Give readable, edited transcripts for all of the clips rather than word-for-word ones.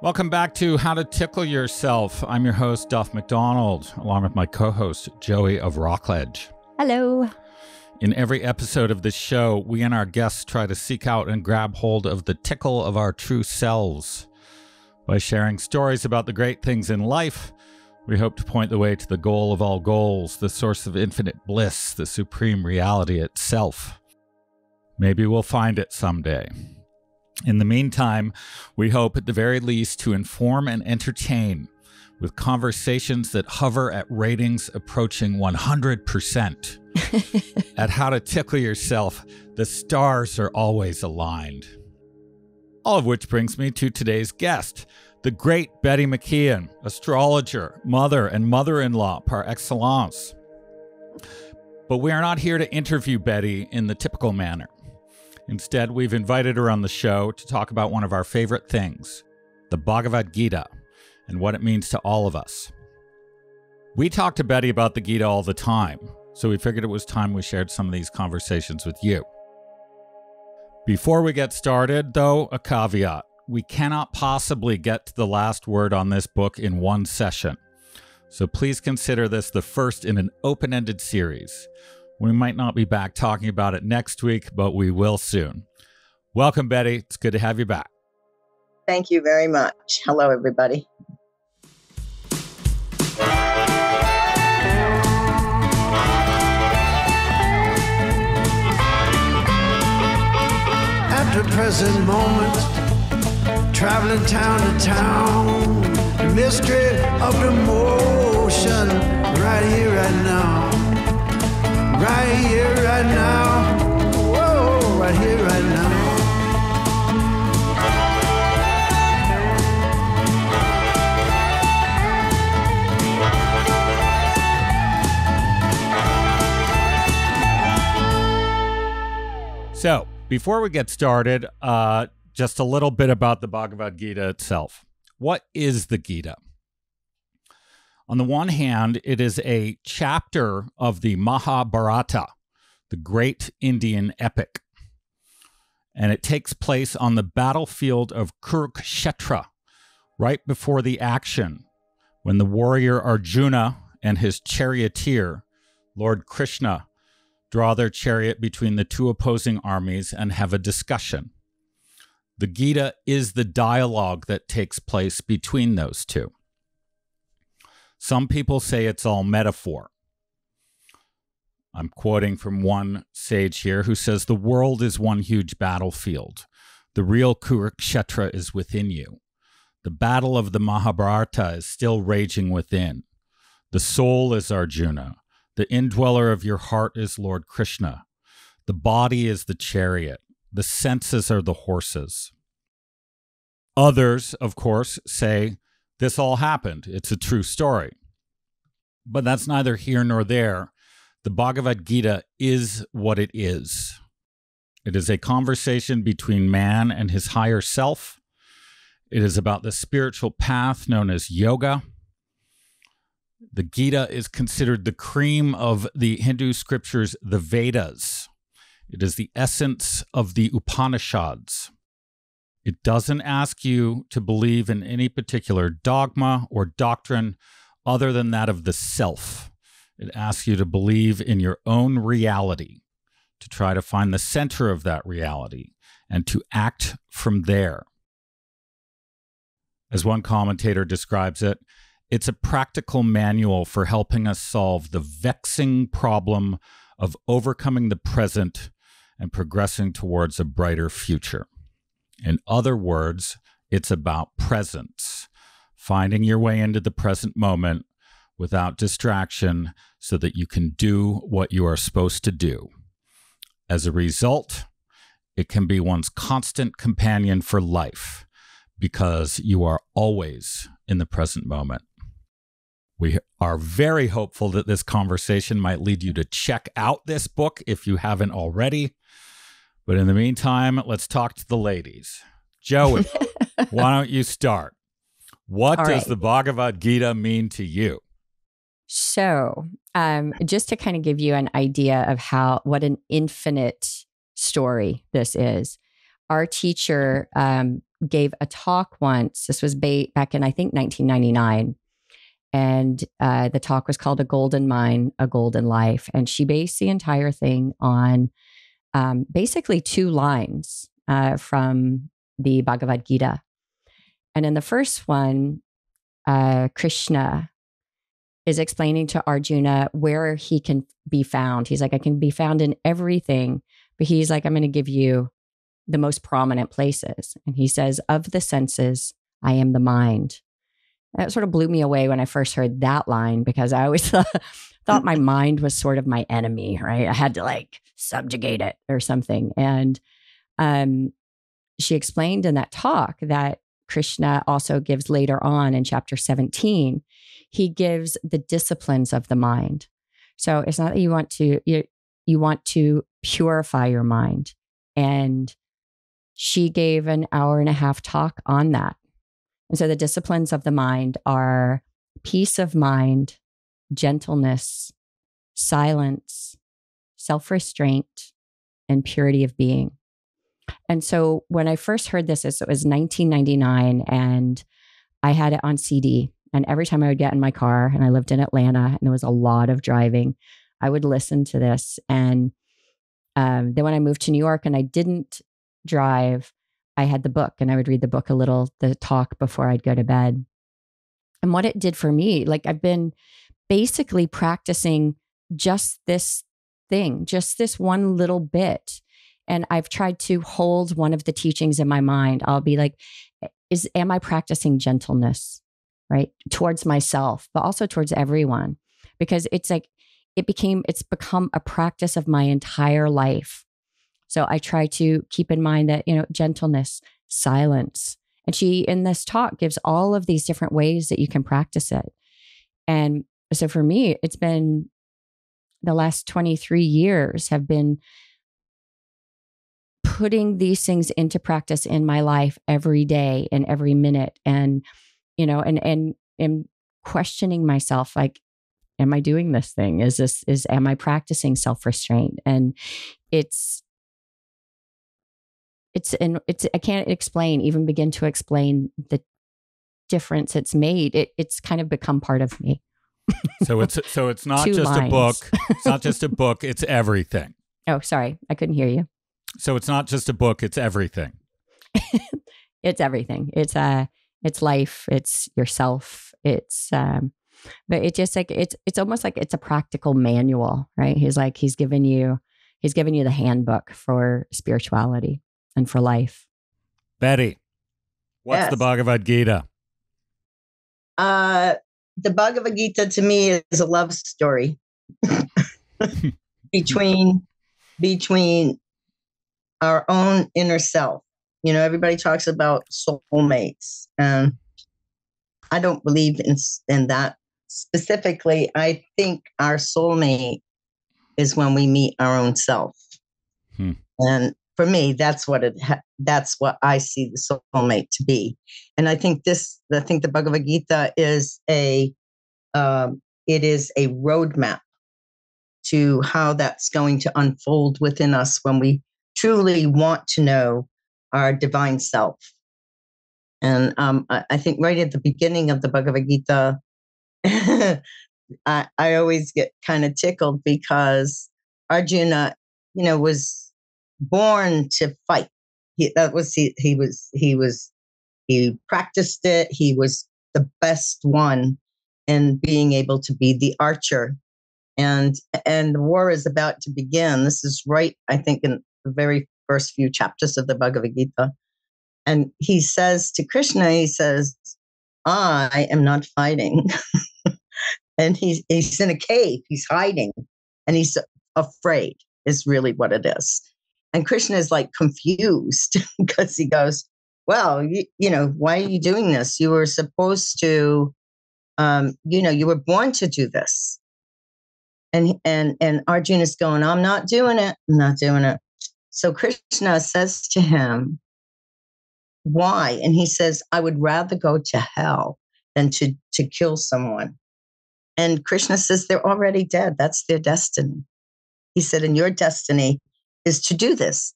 Welcome back to How to Tickle Yourself. I'm your host, Duff McDonald, along with my co-host, Joey of Rockledge. Hello. In every episode of this show, we and our guests try to seek out and grab hold of the tickle of our true selves. By sharing stories about the great things in life, we hope to point the way to the goal of all goals, the source of infinite bliss, the supreme reality itself. Maybe we'll find it someday. In the meantime, we hope at the very least to inform and entertain with conversations that hover at ratings approaching 100%. At How to Tickle Yourself, the stars are always aligned. All of which brings me to today's guest, the great Betty McKeon, astrologer, mother, and mother-in-law par excellence. But we are not here to interview Betty in the typical manner. Instead, we've invited her on the show to talk about one of our favorite things, the Bhagavad Gita, and what it means to all of us. We talk to Betty about the Gita all the time, so we figured it was time we shared some of these conversations with you. Before we get started, though, a caveat. We cannot possibly get to the last word on this book in one session, so please consider this the first in an open-ended series. We might not be back talking about it next week, but we will soon. Welcome, Betty. It's good to have you back. Thank you very much. Hello, everybody. At the present moment, traveling town to town, the mystery of the motion, right here, right now. Right here, right now. Whoa, right here, right now. So, before we get started, just a little bit about the Bhagavad Gita itself. What is the Gita? On the one hand, it is a chapter of the Mahabharata, the great Indian epic. And it takes place on the battlefield of Kurukshetra, right before the action, when the warrior Arjuna and his charioteer, Lord Krishna, draw their chariot between the two opposing armies and have a discussion. The Gita is the dialogue that takes place between those two. Some people say it's all metaphor. I'm quoting from one sage here who says, "The world is one huge battlefield. The real Kurukshetra is within you. The battle of the Mahabharata is still raging within. The soul is Arjuna. The indweller of your heart is Lord Krishna. The body is the chariot. The senses are the horses." Others, of course, say this all happened. It's a true story. But that's neither here nor there. The Bhagavad Gita is what it is. It is a conversation between man and his higher self. It is about the spiritual path known as yoga. The Gita is considered the cream of the Hindu scriptures, the Vedas. It is the essence of the Upanishads. It doesn't ask you to believe in any particular dogma or doctrine other than that of the self. It asks you to believe in your own reality, to try to find the center of that reality, and to act from there. As one commentator describes it, it's a practical manual for helping us solve the vexing problem of overcoming the present and progressing towards a brighter future. In other words, it's about presence, finding your way into the present moment without distraction so that you can do what you are supposed to do. As a result, it can be one's constant companion for life because you are always in the present moment. We are very hopeful that this conversation might lead you to check out this book if you haven't already. But in the meantime, let's talk to the ladies. Joey, why don't you start? What does the Bhagavad Gita mean to you? So, just to kind of give you an idea of what an infinite story this is, our teacher gave a talk once. This was back in, I think, 1999. And the talk was called A Golden Mind, A Golden Life. And she based the entire thing on basically 2 lines from the Bhagavad Gita. And in the first one, Krishna is explaining to Arjuna where he can be found. He's like, I can be found in everything, but he's like, I'm going to give you the most prominent places. And he says, of the senses, I am the mind. That sort of blew me away when I first heard that line, because I always thought my mind was sort of my enemy, right? I had to like subjugate it or something. And she explained in that talk that Krishna also gives later on in chapter 17, he gives the disciplines of the mind. So it's not that you want to purify your mind. And she gave an 1.5-hour talk on that. And so the disciplines of the mind are peace of mind, gentleness, silence, self-restraint, and purity of being. And so when I first heard this, it was 1999, and I had it on CD. And every time I would get in my car, and I lived in Atlanta, and there was a lot of driving, I would listen to this. And then when I moved to New York and I didn't drive, I had the book, and I would read the book the talk before I'd go to bed. And what it did for me, like I've been basically practicing just this thing, just this one little bit. And I've tried to hold one of the teachings in my mind. I'll be like, am I practicing gentleness, right? Towards myself, but also towards everyone, because it's like, it's become a practice of my entire life. So I try to keep in mind that, gentleness, silence. And she, in this talk, gives all of these different ways that you can practice it. And so for me, it's been the last 23 years have been putting these things into practice in my life every day and every minute. And, and questioning myself, like, am I doing this thing? Am I practicing self-restraint? And I can't begin to explain the difference it's made. It's kind of become part of me. So it's not 2 just lines. a book. It's not just a book. It's everything. Oh, sorry. I couldn't hear you. So it's not just a book. It's everything. It's everything. It's life. It's yourself. But it's just like, it's almost like it's a practical manual, right? He's given you the handbook for spirituality and for life. Betty, what's Yes. the Bhagavad Gita? The Bhagavad Gita to me is a love story between our own inner self. Everybody talks about soulmates, and I don't believe in that specifically. I think our soulmate is when we meet our own self. And for me, that's what I see the soulmate to be. And I think the Bhagavad Gita is a roadmap to how that's going to unfold within us when we truly want to know our divine self. And I think right at the beginning of the Bhagavad Gita, I always get kind of tickled because Arjuna, was born to fight. He practiced it. He was the best one in being able to be the archer. And the war is about to begin. This is right, I think, in the very first few chapters of the Bhagavad Gita. And he says to Krishna, I am not fighting. And he's in a cave, he's hiding, and he's afraid is really what it is. And Krishna is like confused because he goes, well, why are you doing this? You were supposed to, you were born to do this. And Arjuna's going, I'm not doing it. I'm not doing it. So Krishna says to him, why? And he says, I would rather go to hell than to kill someone. And Krishna says, they're already dead. That's their destiny. He said, and your destiny is to do this.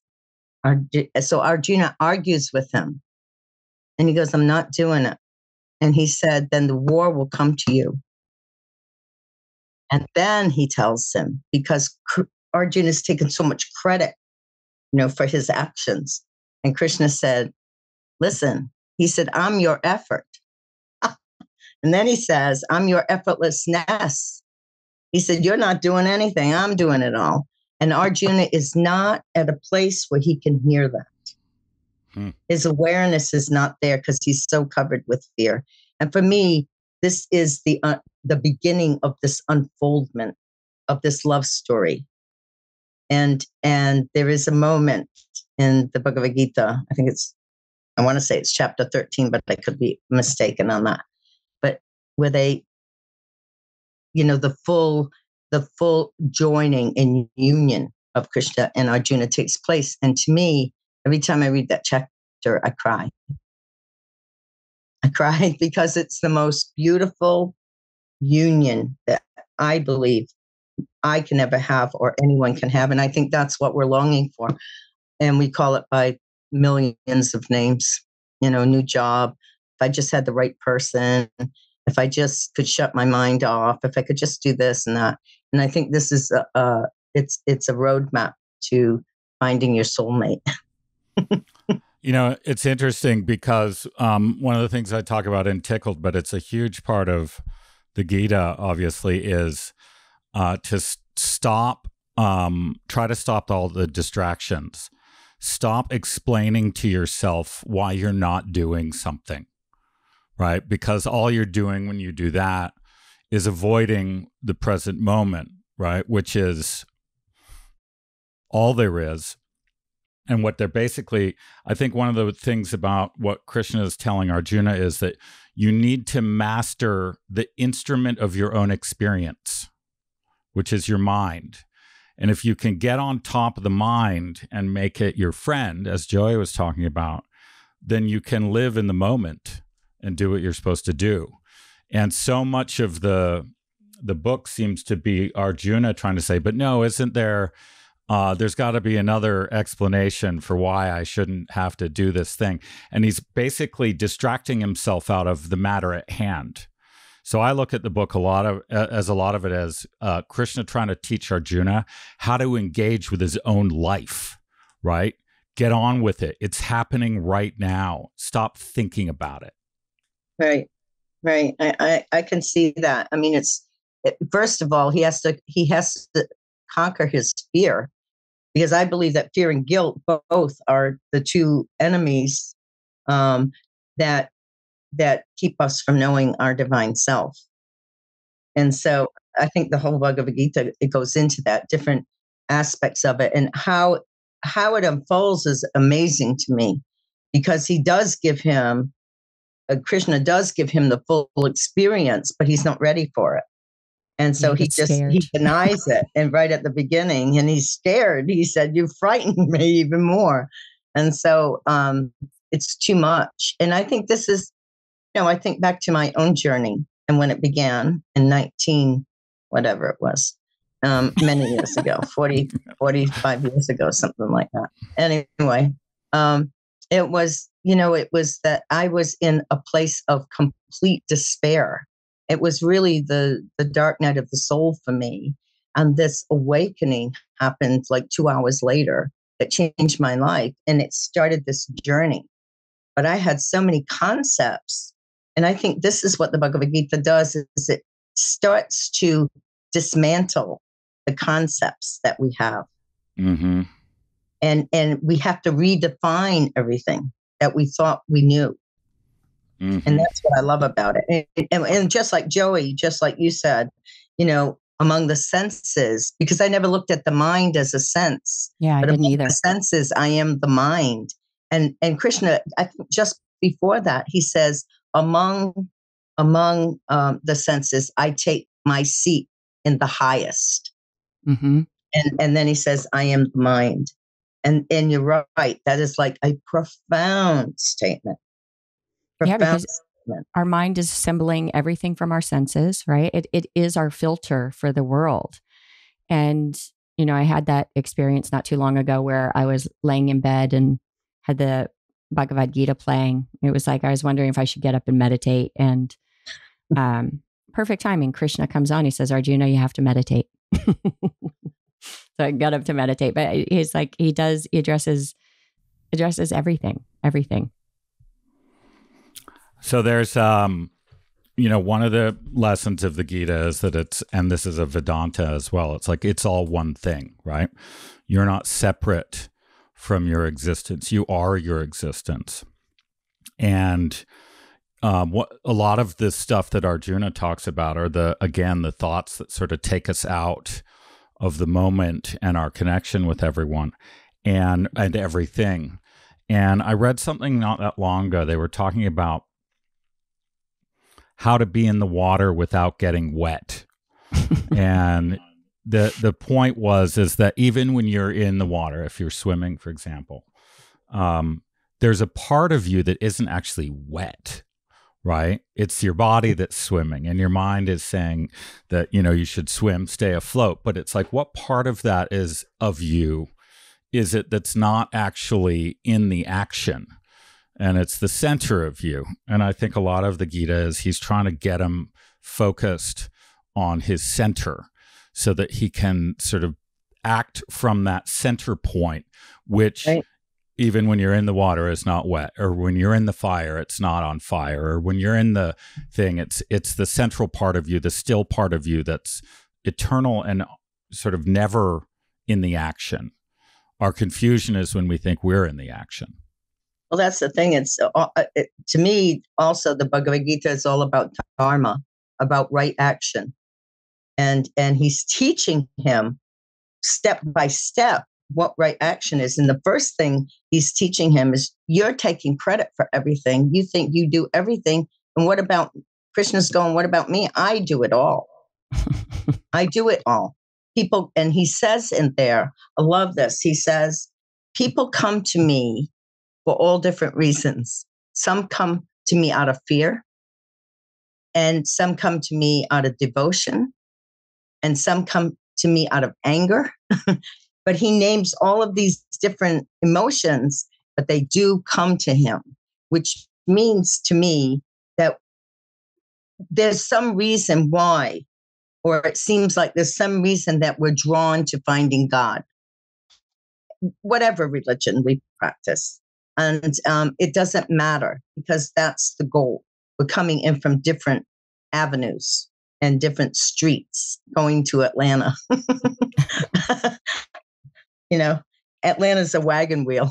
So Arjuna argues with him. And he goes, I'm not doing it. And he said, then the war will come to you. And then he tells him, because Arjuna's taken so much credit, for his actions. And Krishna said, listen, he said, I'm your effort. And then he says, I'm your effortlessness. He said, you're not doing anything. I'm doing it all. And Arjuna is not at a place where he can hear that. His awareness is not there because he's so covered with fear. And for me, this is the beginning of this unfoldment of this love story. And there is a moment in the Bhagavad Gita, I want to say it's chapter 13, but I could be mistaken on that. But where they, the full joining and union of Krishna and Arjuna takes place. And to me, every time I read that chapter, I cry. I cry because it's the most beautiful union that I believe I can ever have or anyone can have. And I think that's what we're longing for. And we call it by millions of names, new job. If I just had the right person, if I just could shut my mind off, if I could just do this and that. And I think this is it's a roadmap to finding your soulmate. It's interesting because one of the things I talk about in Tickle, but it's a huge part of the Gita, obviously, is to try to stop all the distractions. Stop explaining to yourself why you're not doing something, right? Because all you're doing when you do that is avoiding the present moment, right? Which is all there is. And what they're basically, I think one of the things about what Krishna is telling Arjuna is that you need to master the instrument of your own experience, which is your mind. And if you can get on top of the mind and make it your friend, as Joey was talking about, then you can live in the moment and do what you're supposed to do. And so much of the book seems to be Arjuna trying to say, but no, isn't there, there's got to be another explanation for why I shouldn't have to do this thing. And he's basically distracting himself out of the matter at hand. So I look at the book a lot of it as Krishna trying to teach Arjuna how to engage with his own life, right? Get on with it. It's happening right now. Stop thinking about it. Right. I can see that. I mean, first of all, he has to conquer his fear, because I believe that fear and guilt both are the two enemies that keep us from knowing our divine self. And so I think the whole Bhagavad Gita, it goes into that, different aspects of it, and how it unfolds is amazing to me, because he does give him, Krishna does give him the full experience, but he's not ready for it. And so he denies it. And right at the beginning, and he's scared. He said, you frightened me even more. And so it's too much. And I think this is, I think back to my own journey and when it began in whatever it was, many years ago, 45 years ago, something like that. Anyway, it was that I was in a place of complete despair. It was really the dark night of the soul for me. And this awakening happened like 2 hours later that changed my life. And it started this journey. But I had so many concepts. And I think this is what the Bhagavad Gita does, is it starts to dismantle the concepts that we have. Mm-hmm. And we have to redefine everything that we thought we knew. Mm-hmm. And that's what I love about it. And just like Joey, just like you said, among the senses, because I never looked at the mind as a sense. Yeah, I didn't either. The senses, I am the mind. And Krishna, I think just before that, he says, among the senses, I take my seat in the highest. Mm-hmm. And then he says, I am the mind. And you're right. That is like a profound statement. Because our mind is assembling everything from our senses, right? It is our filter for the world. And, I had that experience not too long ago where I was laying in bed and had the Bhagavad Gita playing. It was like I was wondering if I should get up and meditate. And perfect timing. Krishna comes on. He says, Arjuna, you have to meditate. So I got up to meditate. But he's like, he addresses everything. So there's, one of the lessons of the Gita is that and this is a Vedanta as well. It's like, it's all one thing, right? You're not separate from your existence. You are your existence. And what a lot of this stuff that Arjuna talks about are the thoughts that sort of take us out of the moment and our connection with everyone and everything. And I read something not that long ago. They were talking about how to be in the water without getting wet. And the point is that even when you're in the water, if you're swimming, for example, there's a part of you that isn't actually wet, right? It's your body that's swimming, and your mind is saying that, you should swim, stay afloat. But it's like, what part of that is of you is it that's not actually in the action? And it's the center of you. And I think a lot of the Gita is he's trying to get him focused on his center so that he can sort of act from that center point, which right. Even when you're in the water is not wet, or when you're in the fire, it's not on fire, or when you're in the thing, it's the central part of you, the still part of you that's eternal and sort of never in the action. Our confusion is when we think we're in the action. Well, that's the thing. To me, also, the Bhagavad Gita is all about dharma, about right action. And he's teaching him step by step what right action is. And the first thing he's teaching him is you're taking credit for everything. You think you do everything. And what about, Krishna's going, what about me? I do it all. I do it all. People, and he says in there, I love this. He says, people come to me for all different reasons. Some come to me out of fear, and some come to me out of devotion, and some come to me out of anger. But he names all of these different emotions, but they do come to him, which means to me that there's some reason why, or it seems like there's some reason that we're drawn to finding God, whatever religion we practice. And it doesn't matter, because that's the goal. We're coming in from different avenues and different streets going to Atlanta. Atlanta's a wagon wheel,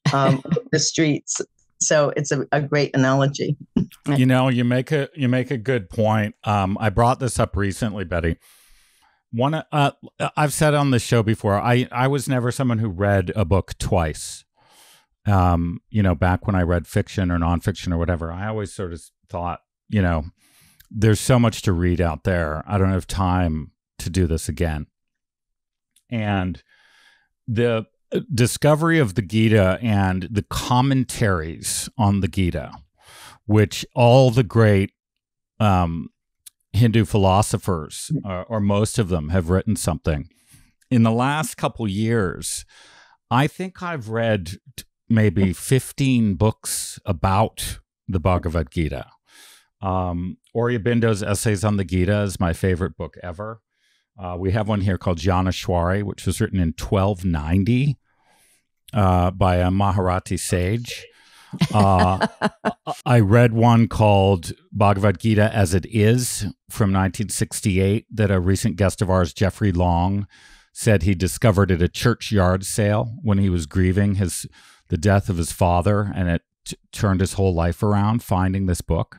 the streets. So it's a great analogy. You make a good point. I brought this up recently, Betty. I've said on this show before, I was never someone who read a book twice. Back when I read fiction or nonfiction or whatever, I always sort of thought, there's so much to read out there. I don't have time to do this again. And the discovery of the Gita and the commentaries on the Gita, which all the great Hindu philosophers, or most of them, have written something. In the last couple years, I think I've read maybe 15 books about the Bhagavad Gita. Aurobindo's Essays on the Gita is my favorite book ever. We have one here called Janeshwari, which was written in 1290 by a Maharati sage. I read one called Bhagavad Gita as It Is from 1968 that a recent guest of ours, Jeffrey Long, said he discovered at a churchyard sale when he was grieving the death of his father, and it turned his whole life around finding this book.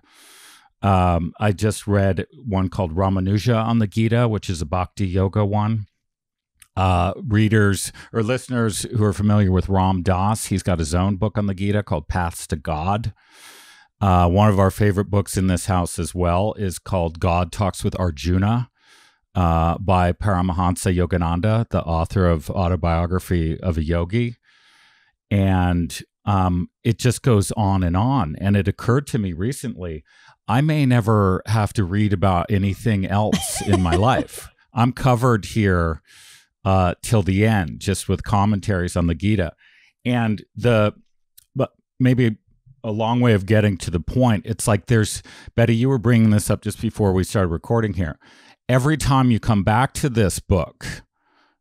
I just read one called Ramanuja on the Gita, which is a Bhakti Yoga one. Readers or listeners who are familiar with Ram Dass, he's got his own book on the Gita called Paths to God. One of our favorite books in this house as well is called God Talks with Arjuna by Paramahansa Yogananda, the author of Autobiography of a Yogi. And it just goes on. And it occurred to me recently, I may never have to read about anything else in my life. I'm covered here till the end, just with commentaries on the Gita. And maybe a long way of getting to the point. It's like Betty, you were bringing this up just before we started recording here. Every time you come back to this book,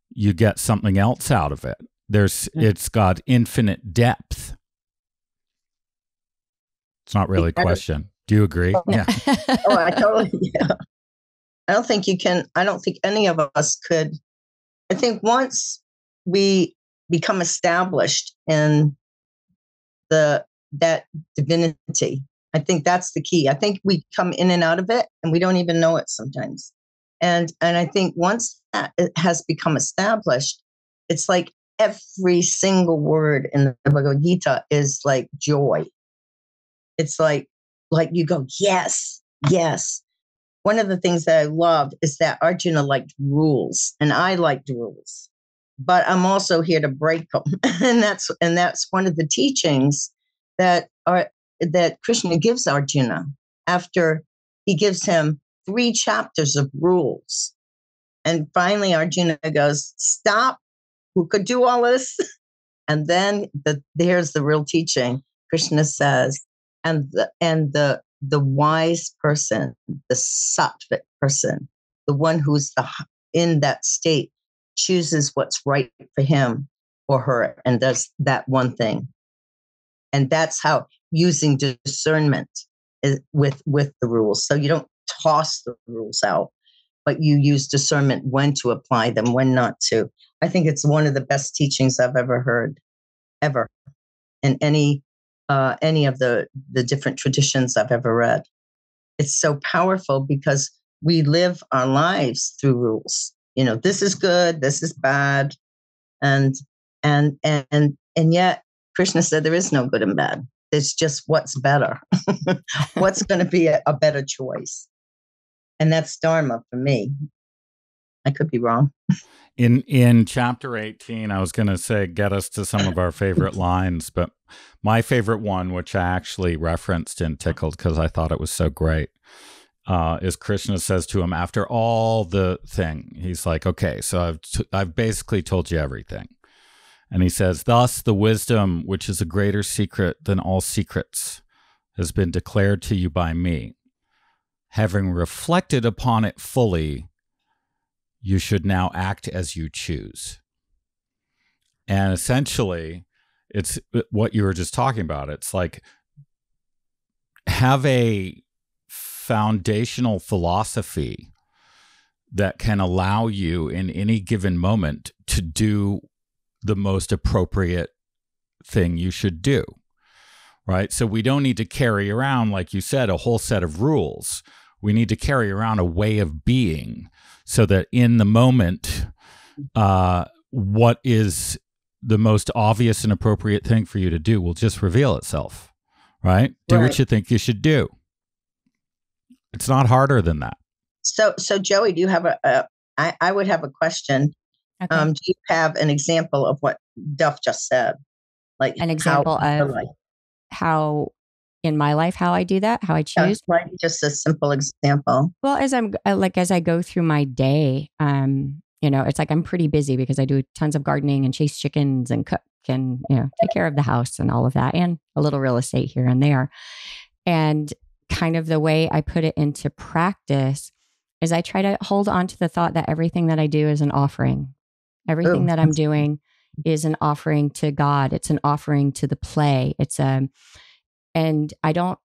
you get something else out of it. It's got infinite depth. It's not really a question. Do you agree? Yeah. Oh, I totally, yeah. I don't think any of us could. I think once we become established in that divinity, I think that's the key. I think we come in and out of it and we don't even know it sometimes. And I think once that it has become established, it's like every single word in the Bhagavad Gita is like joy. It's like you go, yes, yes. One of the things that I loved is that Arjuna liked rules, and I liked rules, but I'm also here to break them. and that's one of the teachings that Krishna gives Arjuna after he gives him 3 chapters of rules. And finally, Arjuna goes, stop, who could do all this? And then there's the real teaching. Krishna says, and the wise person, the sattvic person, the one who's in that state, chooses what's right for him or her and does that one thing. And that's how using discernment is with the rules. So you don't toss the rules out, but you use discernment when to apply them, when not to. I think it's one of the best teachings I've ever heard, ever, in any of the different traditions I've ever read. It's so powerful because we live our lives through rules. This is good, this is bad, and yet Krishna said there is no good and bad. It's just what's better, what's going to be a better choice, and that's Dharma for me. I could be wrong. In chapter 18, I was going to say, get us to some of our favorite lines, but my favorite one, which I actually referenced in Tickle because I thought it was so great, is Krishna says to him after all the thing, he's like, okay, so I've basically told you everything. And he says, thus the wisdom, which is a greater secret than all secrets, has been declared to you by me. Having reflected upon it fully, you should now act as you choose. And essentially, it's what you were just talking about. It's like, have a foundational philosophy that can allow you in any given moment to do the most appropriate thing you should do, right? So we don't need to carry around, like you said, a whole set of rules. We need to carry around a way of being so that in the moment, what is the most obvious and appropriate thing for you to do will just reveal itself, right? Do what you think you should do. It's not harder than that. So Joey, do you have I would have a question. Okay. Do you have an example of what Duff just said? Like an example of how in my life, how I do that, how I choose? Like just a simple example. Well, as I go through my day, it's like I'm pretty busy because I do tons of gardening and chase chickens and cook and, take care of the house and all of that and a little real estate here and there. And kind of the way I put it into practice is I try to hold on to the thought that everything that I do is an offering. Everything that I'm doing is an offering to God. It's an offering to the play. And I don't,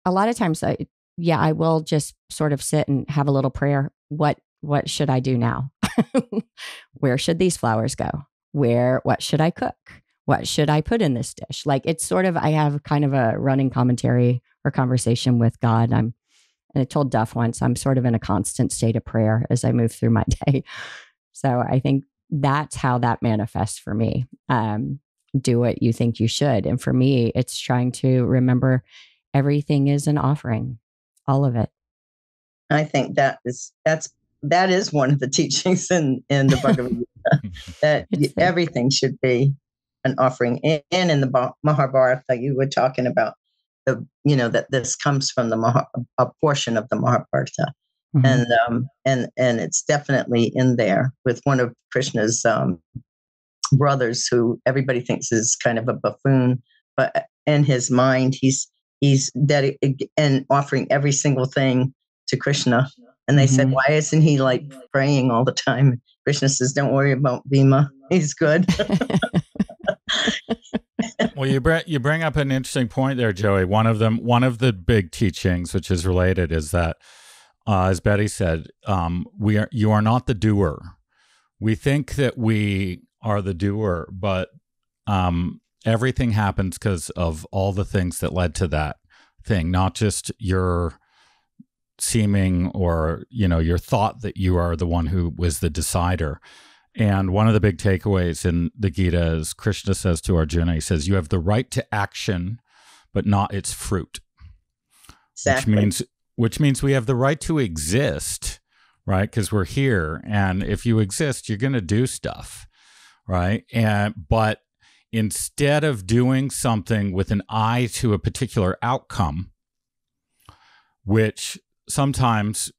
a lot of times, I will just sort of sit and have a little prayer. What should I do now? Where should these flowers go? What should I cook? What should I put in this dish? Like it's sort of, I have kind of a running commentary or conversation with God. And I told Duff once, I'm sort of in a constant state of prayer as I move through my day. So I think that's how that manifests for me. Do what you think you should. And for me, it's trying to remember everything is an offering, all of it. I think that is one of the teachings in the Bhagavad Gita, that everything should be an offering. And in the Mahabharata, you were talking about that this comes from a portion of the Mahabharata. Mm-hmm. And it's definitely in there with one of Krishna's brothers, who everybody thinks is kind of a buffoon, but in his mind, he's dedicated and offering every single thing to Krishna. And they said, why isn't he like praying all the time? Krishna says, don't worry about Bhima. He's good. Well, you bring up an interesting point there, Joey. One of the big teachings, which is related, is that, as Betty said, you are not the doer. We think that we are the doer, but everything happens because of all the things that led to that thing, not just your seeming or, your thought that you are the one who was the decider. And one of the big takeaways in the Gita is Krishna says to Arjuna, he says, you have the right to action, but not its fruit. Exactly. Which means we have the right to exist, right? Because we're here. And if you exist, you're going to do stuff, right? But instead of doing something with an eye to a particular outcome, which sometimes,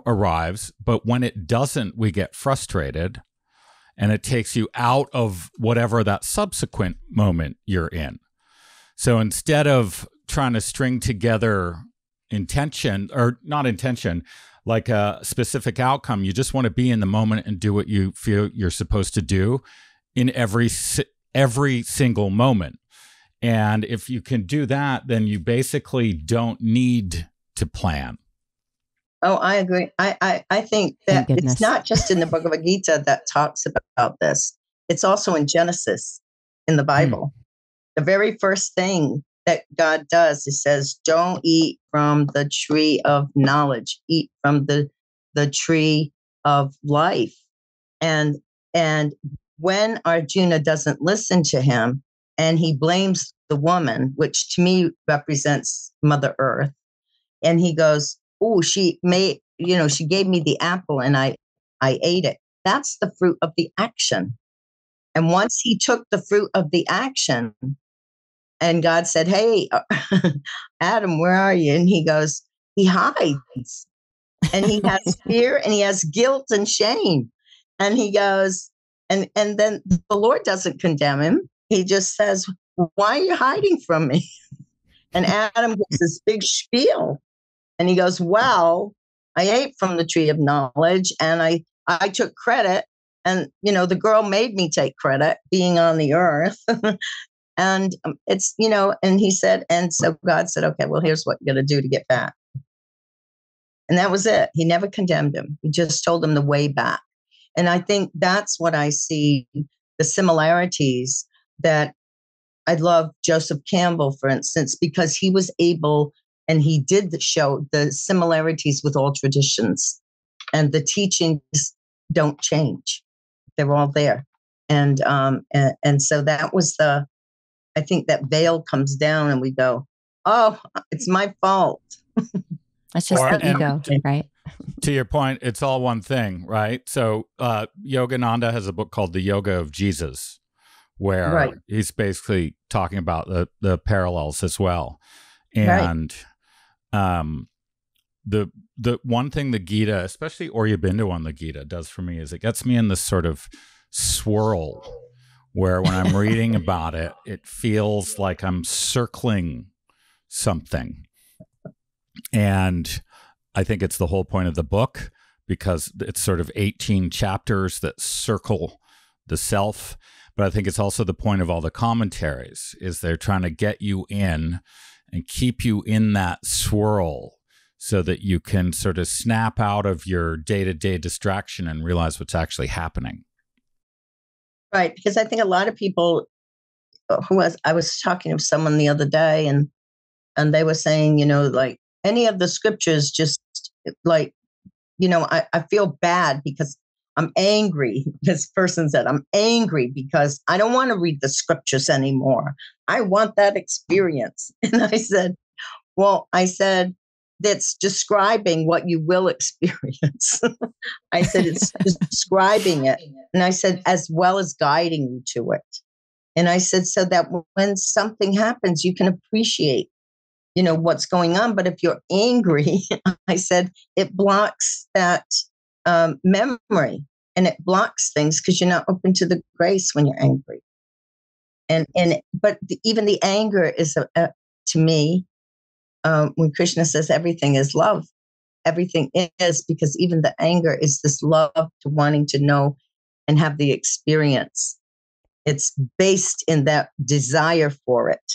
arrives, but when it doesn't, we get frustrated and it takes you out of whatever that subsequent moment you're in. So instead of trying to string together intention or not intention, like a specific outcome, you just want to be in the moment and do what you feel you're supposed to do in every single moment. And if you can do that, then you basically don't need to plan. Oh, I agree. I think that it's not just in the Bhagavad Gita that talks about this. It's also in Genesis in the Bible. The very first thing that God does is says, don't eat from the tree of knowledge, eat from the tree of life. And when Arjuna doesn't listen to him and he blames the woman, which to me represents Mother Earth, and he goes, oh, she gave me the apple and I ate it. That's the fruit of the action. And once he took the fruit of the action and God said, hey, Adam, where are you? And he goes, he hides and he has fear and he has guilt and shame. And he goes, and then the Lord doesn't condemn him. He just says, why are you hiding from me? And Adam gives this big spiel. And he goes, well, I ate from the tree of knowledge and I took credit. And, the girl made me take credit being on the earth. And it's, and he said, and so God said, okay, well, here's what you're going to do to get back. And that was it. He never condemned him. He just told him the way back. And I think that's what I see, the similarities that I love Joseph Campbell, for instance, because he was able and he did show the similarities with all traditions and the teachings don't change. They're all there. And so that was I think that veil comes down and we go, oh, it's my fault. That's just the ego, right? To your point, it's all one thing, right? So Yogananda has a book called The Yoga of Jesus, where he's basically talking about the parallels as well. And the one thing the Gita, especially Aurobindo on the Gita, does for me is it gets me in this sort of swirl where when I'm reading about it, it feels like I'm circling something. And I think it's the whole point of the book because it's sort of 18 chapters that circle the self. But I think it's also the point of all the commentaries is they're trying to get you in and keep you in that swirl so that you can sort of snap out of your day-to-day distraction and realize what's actually happening. Right. Because I think a lot of people I was talking to someone the other day and they were saying, like any of the scriptures just like, I feel bad because I'm angry. This person said, I'm angry because I don't want to read the scriptures anymore. I want that experience. And I said, that's describing what you will experience. I said, it's describing it. And I said, as well as guiding you to it. And I said, so that when something happens, you can appreciate, what's going on. But if you're angry, I said, it blocks that memory and it blocks things because you're not open to the grace when you're angry. Even the anger is to me, when Krishna says everything is love, everything is, because even the anger is this love to wanting to know and have the experience. It's based in that desire for it.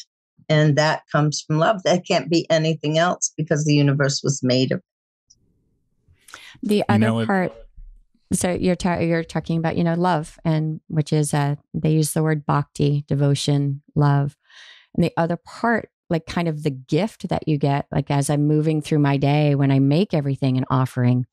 And that comes from love. That can't be anything else because the universe was made of it. The other part, so you're talking about, love, and which is, they use the word bhakti, devotion, love. And the other part, like kind of the gift that you get, like as I'm moving through my day, when I make everything an offering,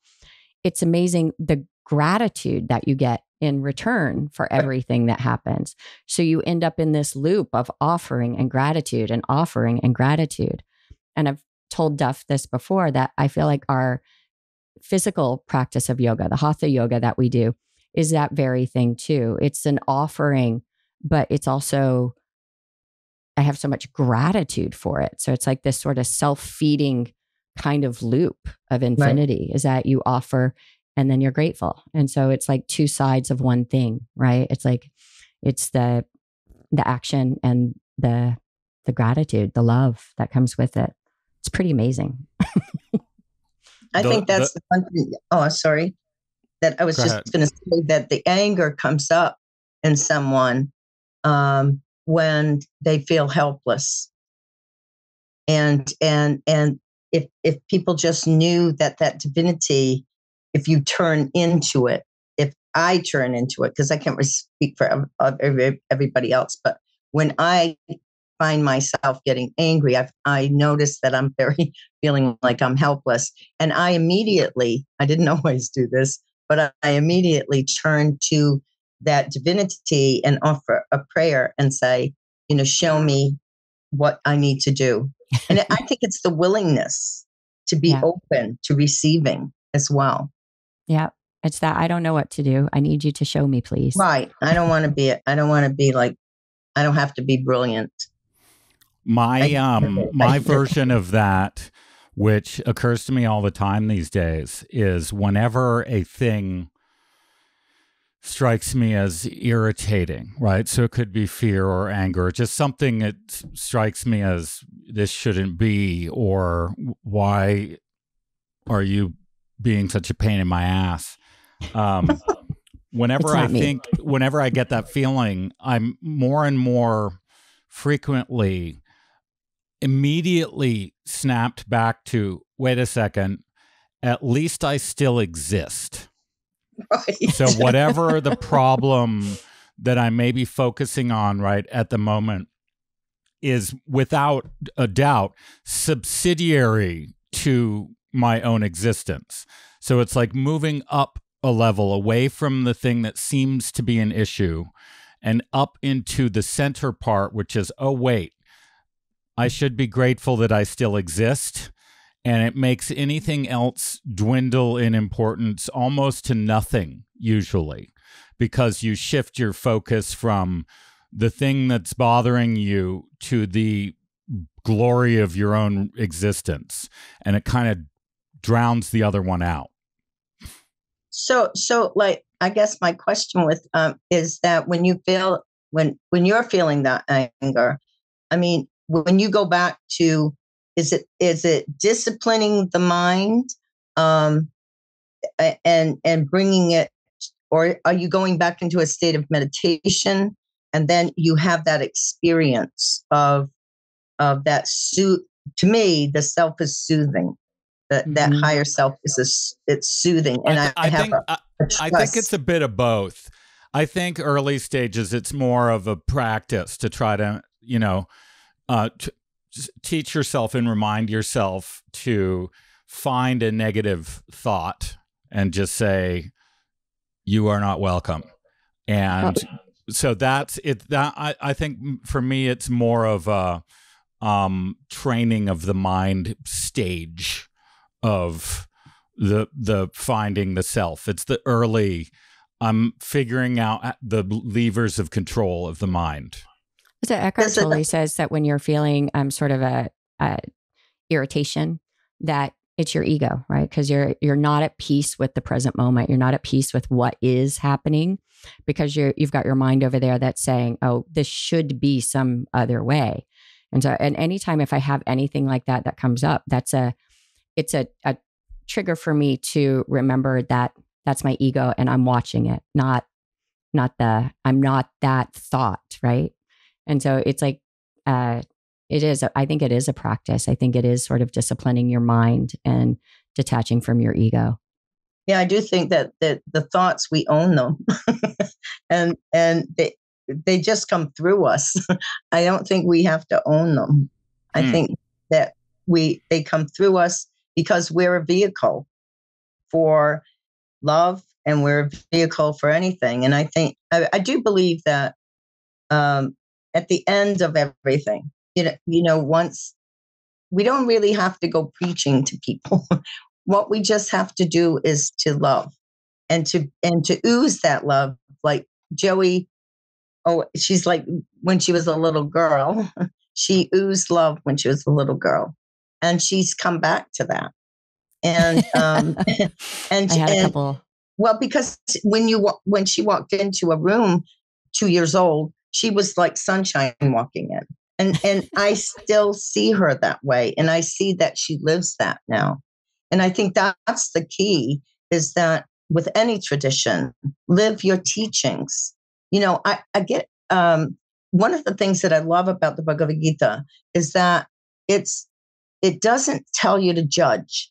it's amazing the gratitude that you get in return for everything that happens. So you end up in this loop of offering and gratitude and offering and gratitude. And I've told Duff this before, that I feel like our physical practice of yoga, the hatha yoga that we do, is that very thing too. It's an offering, but it's also, I have so much gratitude for it. So it's like this sort of self-feeding kind of loop of infinity, is that you offer and then you're grateful. And so it's like two sides of one thing, right? It's like, it's the action and the gratitude, the love that comes with it. It's pretty amazing. I think that's the one thing. Oh, sorry. That I was just going to say, that the anger comes up in someone when they feel helpless. And if people just knew that divinity, if you turn into it, if I turn into it, because I can't speak for everybody else, but when I find myself getting angry, I notice that I'm feeling like I'm helpless. And I didn't always do this, but I immediately turn to that divinity and offer a prayer and say, show me what I need to do. And I think it's the willingness to be open to receiving as well. Yeah. It's that I don't know what to do. I need you to show me, please. Right. I don't want to be like, I don't have to be brilliant. My version of that, which occurs to me all the time these days, is whenever a thing strikes me as irritating, right? So it could be fear or anger, just something that strikes me as this shouldn't be, or why are you being such a pain in my ass? Whenever I get that feeling, I'm more and more frequently immediately snapped back to, wait a second, at least I still exist. Right. So whatever the problem that I may be focusing on right at the moment is without a doubt subsidiary to my own existence. So it's like moving up a level away from the thing that seems to be an issue and up into the center part, which is, oh, wait, I should be grateful that I still exist. And it makes anything else dwindle in importance almost to nothing, usually, because you shift your focus from the thing that's bothering you to the glory of your own existence. And it kind of drowns the other one out. So like, I guess my question with is that when you're feeling that anger, I mean, when you go back to, is it disciplining the mind and bringing it, or are you going back into a state of meditation and then you have that experience of that to me, the self is soothing. That higher self it's soothing, and I think it's a bit of both. I think early stages it's more of a practice to try to teach yourself and remind yourself to find a negative thought and just say you are not welcome, and so that's it. That I think for me it's more of a training of the mind stage of the finding the self. It's the early, I'm figuring out the levers of control of the mind. So Eckhart Tolle says that when you're feeling sort of a irritation, that it's your ego, right? Because you're not at peace with the present moment. You're not at peace with what is happening because you've got your mind over there that's saying, oh, this should be some other way. And anytime if I have anything like that comes up, it's a trigger for me to remember that that's my ego and I'm watching it, I'm not that thought, right? And so it's like, I think it is a practice. I think it is sort of disciplining your mind and detaching from your ego. Yeah, I do think that the thoughts, we own them and they just come through us. I don't think we have to own them. I think that they come through us because we're a vehicle for love and we're a vehicle for anything. And I think, I do believe that at the end of everything, once we don't really have to go preaching to people. What we just have to do is to love and to ooze that love. Like Joey, she's like, when she was a little girl, she oozed love when she was a little girl, and she's come back to that. And and I had a couple. Well, because when she walked into a room, 2 years old, she was like sunshine walking in. And I still see her that way. And I see that she lives that now. And I think that's the key, is that with any tradition, live your teachings. I get, one of the things that I love about the Bhagavad Gita is that it doesn't tell you to judge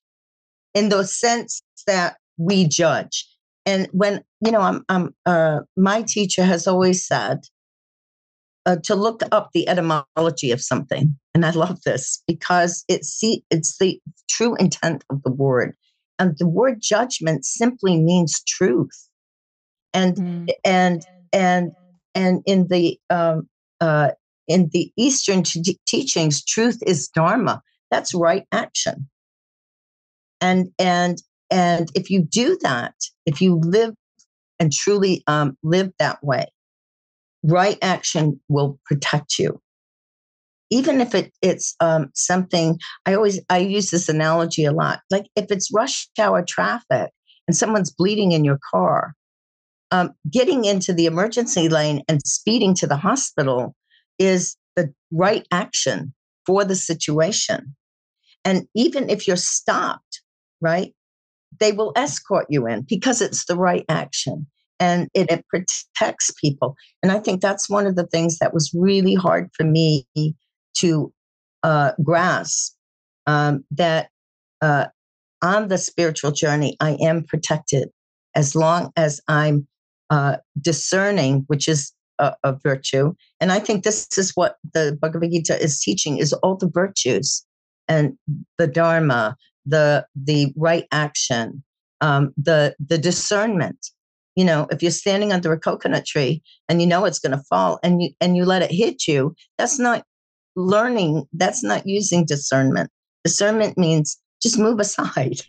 in the sense that we judge. And when, my teacher has always said, to look up the etymology of something. And I love this because it's the true intent of the word. And the word judgment simply means truth. And in the Eastern teachings, truth is dharma. That's right action. And if you do that, if you live and truly live that way, right action will protect you. Even if it's something, I use this analogy a lot. Like if it's rush hour traffic and someone's bleeding in your car, getting into the emergency lane and speeding to the hospital is the right action for the situation. And even if you're stopped, right, they will escort you in because it's the right action. And it protects people. And I think that's one of the things that was really hard for me to grasp, that on the spiritual journey, I am protected as long as I'm discerning, which is a virtue. And I think this is what the Bhagavad Gita is teaching, is all the virtues and the dharma, the right action, the discernment. If you're standing under a coconut tree and it's going to fall and you let it hit you, that's not learning. That's not using discernment. Discernment means just move aside.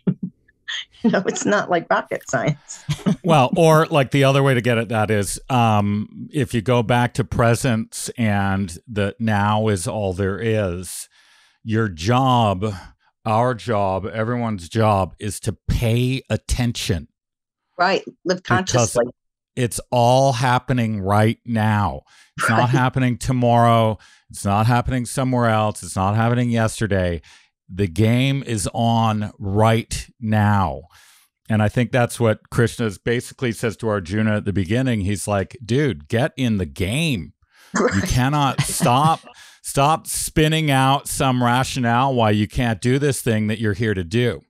It's not like rocket science. Well, or like the other way to get at that is, if you go back to presence and the now is all there is, your job, our job, everyone's job is to pay attention. Right. Live consciously. Because it's all happening right now. It's not happening tomorrow. It's not happening somewhere else. It's not happening yesterday. The game is on right now. And I think that's what Krishna basically says to Arjuna at the beginning. He's like, dude, get in the game. Right. You cannot stop spinning out some rationale why you can't do this thing that you're here to do.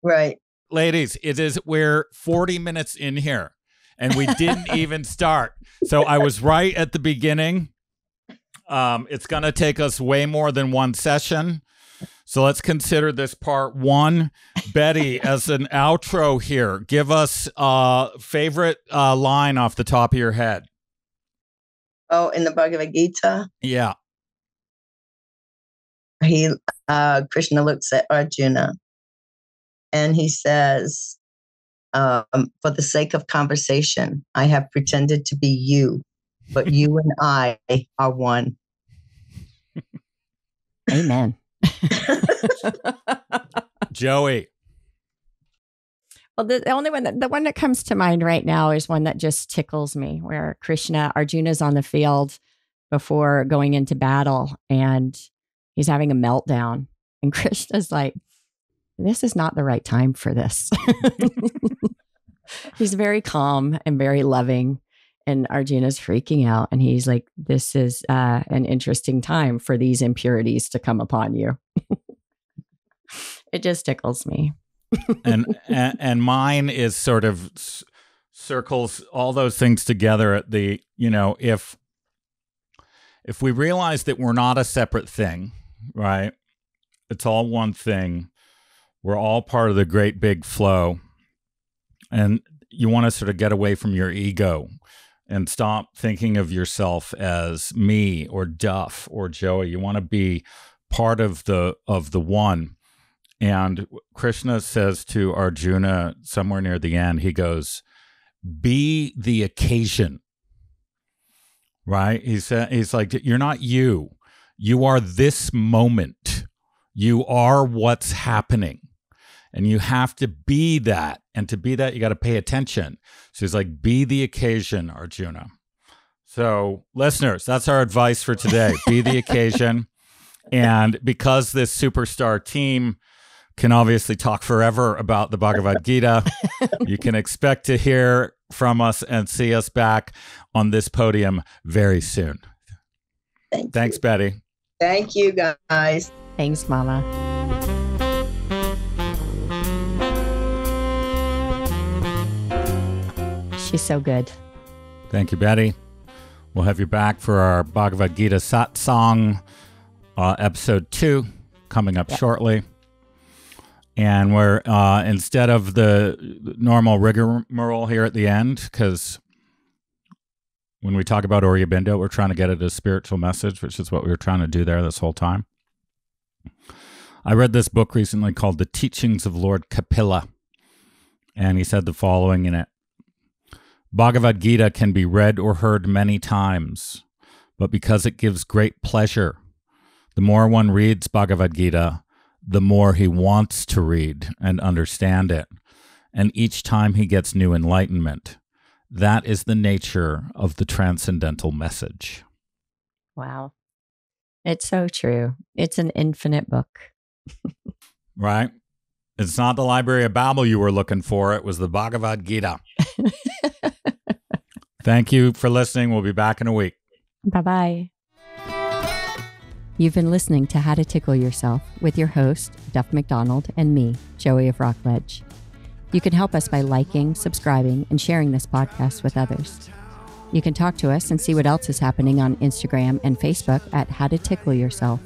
Right. Ladies, we're 40 minutes in here and we didn't even start. So I was right at the beginning. It's going to take us way more than one session. So let's consider this part one. Betty, as an outro here, give us a favorite line off the top of your head. Oh, in the Bhagavad Gita? Yeah. Krishna looks at Arjuna and he says, for the sake of conversation, I have pretended to be you, but you and I are one. Amen. Joey. Well, the only one the one that comes to mind right now is one that just tickles me, where Arjuna's on the field before going into battle, and he's having a meltdown, and Krishna's like, "This is not the right time for this." He's very calm and very loving, and Arjuna's freaking out, and he's like, "This is an interesting time for these impurities to come upon you." It just tickles me. and mine is sort of circles all those things together at the, if we realize that we're not a separate thing, right? It's all one thing. We're all part of the great big flow. And you want to sort of get away from your ego and stop thinking of yourself as me or Duff or Joey. You want to be part of the one. And Krishna says to Arjuna somewhere near the end, he goes, "Be the occasion." Right? He's like, you're not you. You are this moment. You are what's happening. And you have to be that. And to be that, you got to pay attention. So he's like, be the occasion, Arjuna. So listeners, that's our advice for today. Be the occasion. And because this superstar team can obviously talk forever about the Bhagavad Gita, you can expect to hear from us and see us back on this podium very soon. Thanks, Betty. Thank you, guys. Thanks, Mama. She's so good. Thank you, Betty. We'll have you back for our Bhagavad Gita satsang, episode 2, coming up shortly. And we're, instead of the normal rigmarole here at the end, because when we talk about Aurobindo, we're trying to get it as a spiritual message, which is what we were trying to do there this whole time. I read this book recently called The Teachings of Lord Kapila, and he said the following in it: Bhagavad Gita can be read or heard many times, but because it gives great pleasure, the more one reads Bhagavad Gita, the more he wants to read and understand it. And each time he gets new enlightenment. That is the nature of the transcendental message. Wow. It's so true. It's an infinite book. Right? It's not the Library of Babel you were looking for. It was the Bhagavad Gita. Thank you for listening. We'll be back in a week. Bye-bye. You've been listening to How to Tickle Yourself with your host, Duff McDonald, and me, Joey of Rockledge. You can help us by liking, subscribing, and sharing this podcast with others. You can talk to us and see what else is happening on Instagram and Facebook at How to Tickle Yourself.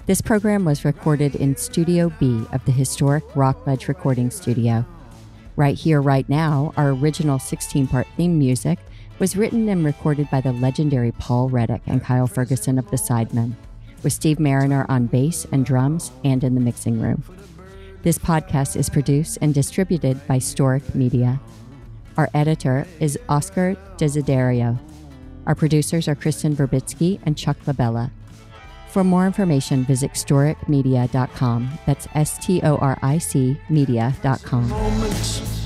This program was recorded in Studio B of the historic Rockledge Recording Studio. Right Here, Right Now, our original 16-part theme music, was written and recorded by the legendary Paul Reddick and Kyle Ferguson of the Sidemen, with Steve Mariner on bass and drums and in the mixing room. This podcast is produced and distributed by Storic Media. Our editor is Oscar Desiderio. Our producers are Kristen Verbitsky and Chuck Labella. For more information, visit storicmedia.com. That's STORIC media.com.